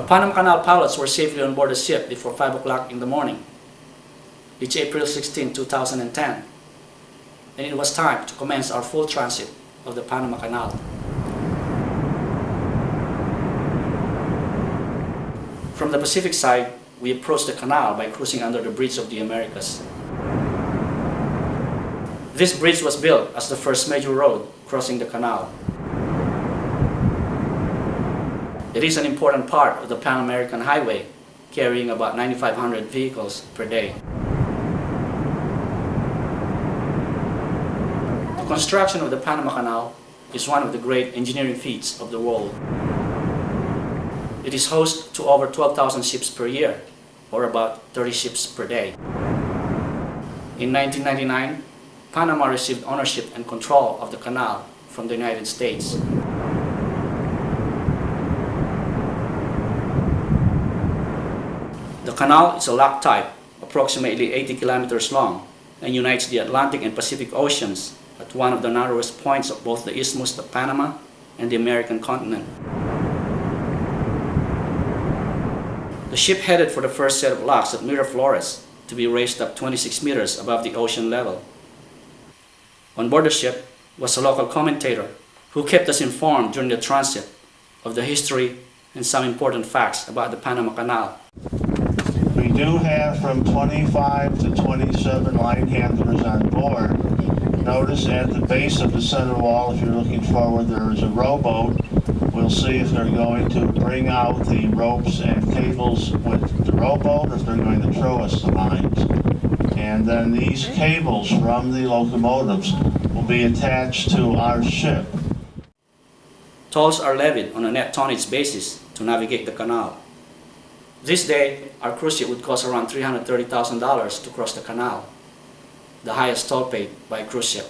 Panama Canal pilots were safely on board the ship before 5 o'clock in the morning. It's April 16, 2010, and it was time to commence our full transit of the Panama Canal. From the Pacific side, we approached the canal by cruising under the Bridge of the Americas. This bridge was built as the first major road crossing the canal. It is an important part of the Pan American Highway, carrying about 9,500 vehicles per day. The construction of the Panama Canal is one of the great engineering feats of the world. It is host to over 12,000 ships per year, or about 30 ships per day. In 1999, Panama received ownership and control of the canal from the United States. The canal is a lock type, approximately 80 kilometers long, and unites the Atlantic and Pacific Oceans at one of the narrowest points of both the Isthmus of Panama and the American continent. The ship headed for the first set of locks at Miraflores to be raised up 26 meters above the ocean level. On board the ship was a local commentator who kept us informed during the transit of the history and some important facts about the Panama Canal. We do have from 25 to 27 line handlers on board. Notice at the base of the center wall, if you're looking forward, there is a rowboat. We'll see if they're going to bring out the ropes and cables with the rowboat, or if they're going to throw us the lines. And then these cables from the locomotives will be attached to our ship. Tolls are levied on a net tonnage basis to navigate the canal. This day, our cruise ship would cost around $330,000 to cross the canal, the highest toll paid by a cruise ship.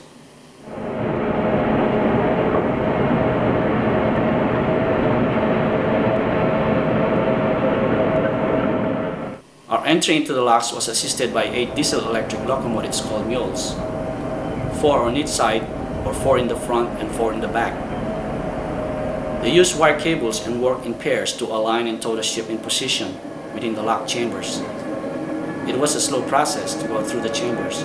Our entry into the locks was assisted by 8 diesel-electric locomotives called mules, 4 on each side, or 4 in the front and 4 in the back. They use wire cables and work in pairs to align and tow the ship in position within the lock chambers. It was a slow process to go through the chambers.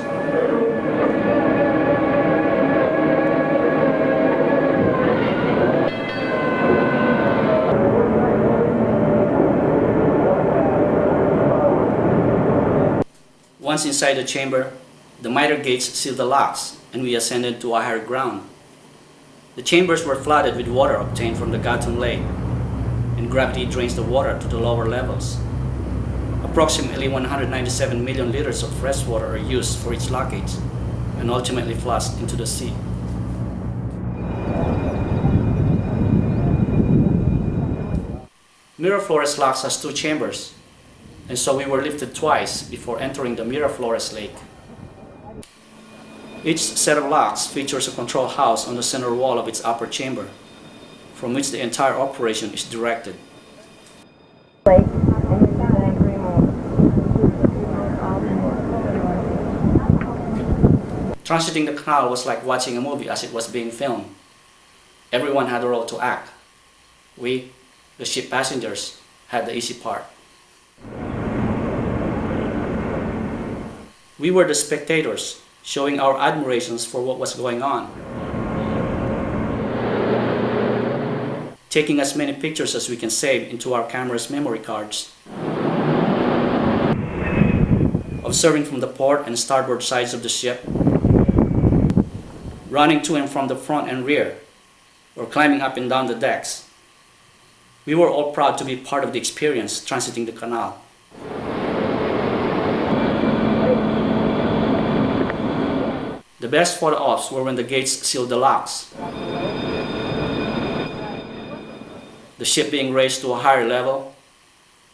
Once inside the chamber, the miter gates sealed the locks and we ascended to a higher ground. The chambers were flooded with water obtained from the Gatun Lake, and gravity drains the water to the lower levels. Approximately 197 million liters of fresh water are used for each lockage and ultimately flushed into the sea. Miraflores locks has 2 chambers, and so we were lifted twice before entering the Miraflores Lake. Each set of locks features a control house on the center wall of its upper chamber, from which the entire operation is directed. Transiting the canal was like watching a movie as it was being filmed. Everyone had a role to act. We, the ship passengers, had the easy part. We were the spectators, showing our admirations for what was going on, taking as many pictures as we can save into our camera's memory cards, observing from the port and starboard sides of the ship, running to and from the front and rear, or climbing up and down the decks. We were all proud to be part of the experience transiting the canal. The best photo-ops were when the gates sealed the locks, the ship being raised to a higher level,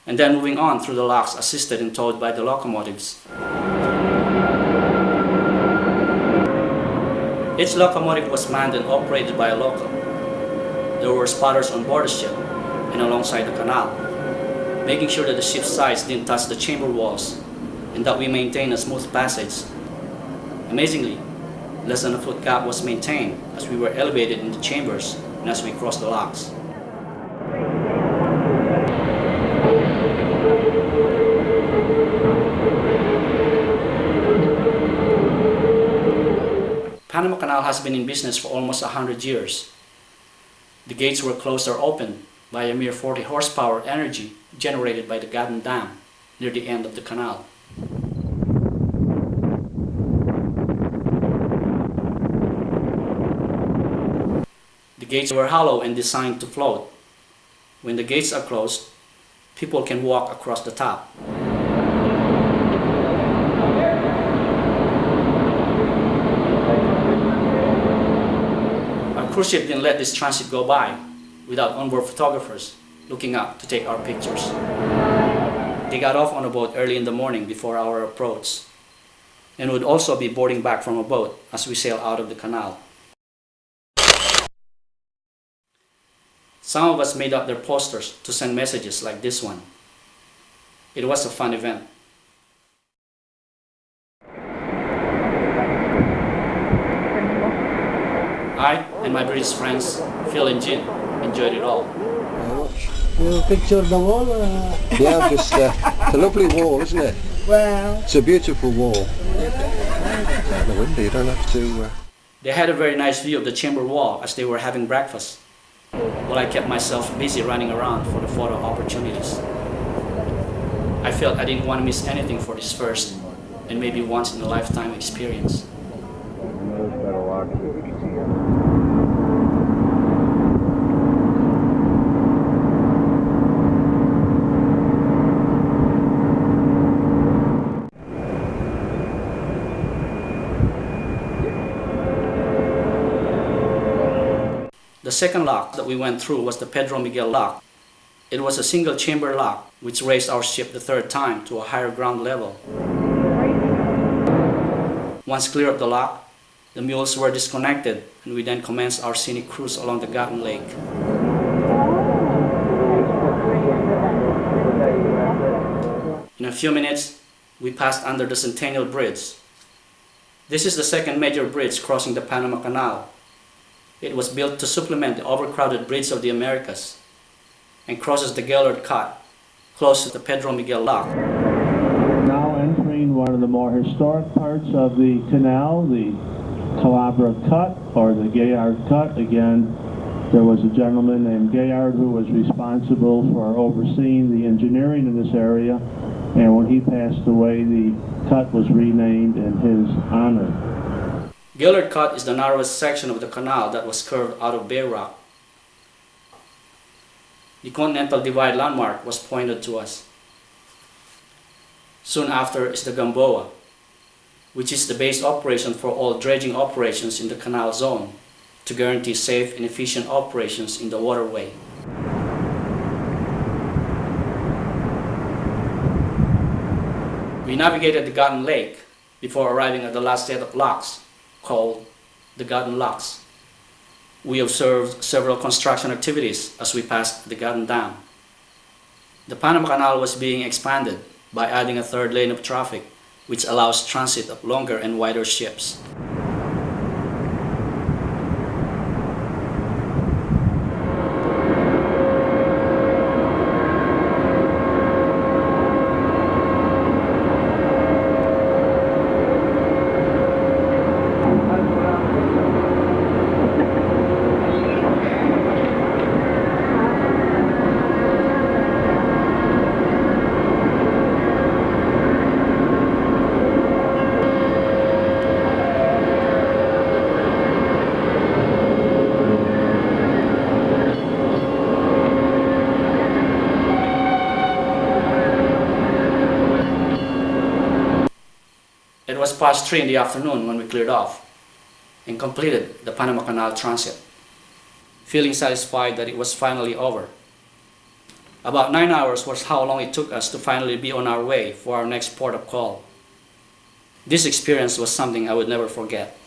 and then moving on through the locks assisted and towed by the locomotives. Each locomotive was manned and operated by a local. There were spotters on board the ship and alongside the canal, making sure that the ship's sides didn't touch the chamber walls and that we maintained a smooth passage. Amazingly, less than a foot gap was maintained as we were elevated in the chambers and as we crossed the locks. Panama Canal has been in business for almost 100 years. The gates were closed or opened by a mere 40 horsepower energy generated by the Gatun Dam near the end of the canal. The gates were hollow and designed to float. When the gates are closed, people can walk across the top. Our cruise ship didn't let this transit go by without onboard photographers looking up to take our pictures. They got off on a boat early in the morning before our approach, and would also be boarding back from a boat as we sail out of the canal. Some of us made up their posters to send messages like this one. It was a fun event. I and my British friends, Phil and Jin, enjoyed it all. You pictured the wall? Yeah, I've just, it's a lovely wall, isn't it? Well, It's a beautiful wall. It's not windy, you don't have to... They had a very nice view of the chamber wall as they were having breakfast, while I kept myself busy running around for the photo opportunities. I felt I didn't want to miss anything for this first and maybe once in a lifetime experience. The second lock that we went through was the Pedro Miguel lock. It was a single chamber lock which raised our ship the third time to a higher ground level. Once clear of the lock, the mules were disconnected and we then commenced our scenic cruise along the Gatun Lake. In a few minutes, we passed under the Centennial Bridge. This is the second major bridge crossing the Panama Canal. It was built to supplement the overcrowded Bridge of the Americas and crosses the Gaylord Cut close to the Pedro Miguel Lock. Now entering one of the more historic parts of the canal, the Calabra Cut or the Gaillard Cut. Again, there was a gentleman named Gaillard who was responsible for overseeing the engineering in this area, and when he passed away, the cut was renamed in his honor. Gaylord Cut is the narrowest section of the canal that was curved out of bare rock. The Continental Divide landmark was pointed to us. Soon after is the Gamboa, which is the base operation for all dredging operations in the canal zone to guarantee safe and efficient operations in the waterway. We navigated the Gatun Lake before arriving at the last set of locks, called the Gatun Locks. We observed several construction activities as we passed the Gatun Dam. The Panama Canal was being expanded by adding a third lane of traffic, which allows transit of longer and wider ships. It was past 3 in the afternoon when we cleared off and completed the Panama Canal transit, feeling satisfied that it was finally over. About 9 hours was how long it took us to finally be on our way for our next port of call. This experience was something I would never forget.